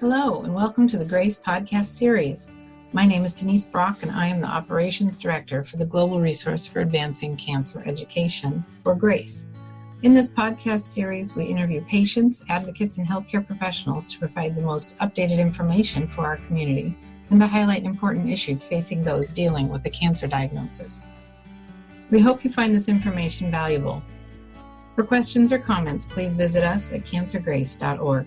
Hello, and welcome to the GRACE podcast series. My name is Denise Brock, and I am the Operations Director for the Global Resource for Advancing Cancer Education, or GRACE. In this podcast series, we interview patients, advocates, and healthcare professionals to provide the most updated information for our community and to highlight important issues facing those dealing with a cancer diagnosis. We hope you find this information valuable. For questions or comments, please visit us at cancergrace.org.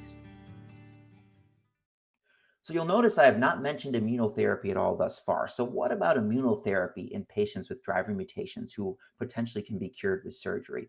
So you'll notice I have not mentioned immunotherapy at all thus far. So what about immunotherapy in patients with driver mutations who potentially can be cured with surgery?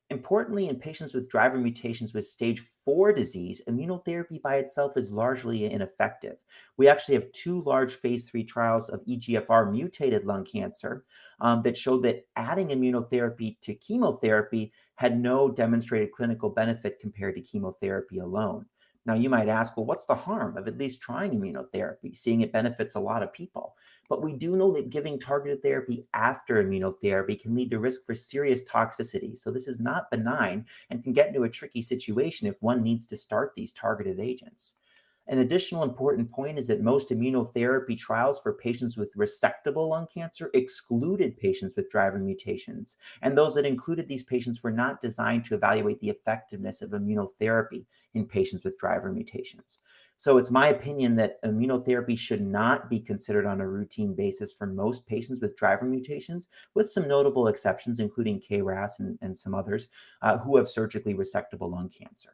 Importantly, in patients with driver mutations with stage 4 disease, immunotherapy by itself is largely ineffective. We actually have 2 large phase 3 trials of EGFR mutated lung cancer that showed that adding immunotherapy to chemotherapy had no demonstrated clinical benefit compared to chemotherapy alone. Now, you might ask, well, what's the harm of at least trying immunotherapy, seeing it benefits a lot of people? But we do know that giving targeted therapy after immunotherapy can lead to risk for serious toxicity. So this is not benign and can get into a tricky situation if one needs to start these targeted agents. An additional important point is that most immunotherapy trials for patients with resectable lung cancer excluded patients with driver mutations, and those that included these patients were not designed to evaluate the effectiveness of immunotherapy in patients with driver mutations. So it's my opinion that immunotherapy should not be considered on a routine basis for most patients with driver mutations, with some notable exceptions, including KRAS and some others who have surgically resectable lung cancer.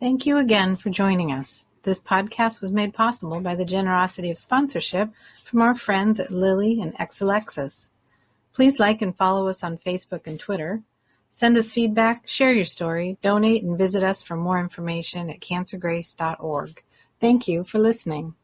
Thank you again for joining us. This podcast was made possible by the generosity of sponsorship from our friends at Lilly and Exelixis. Please like and follow us on Facebook and Twitter. Send us feedback, share your story, donate, and visit us for more information at cancergrace.org. Thank you for listening.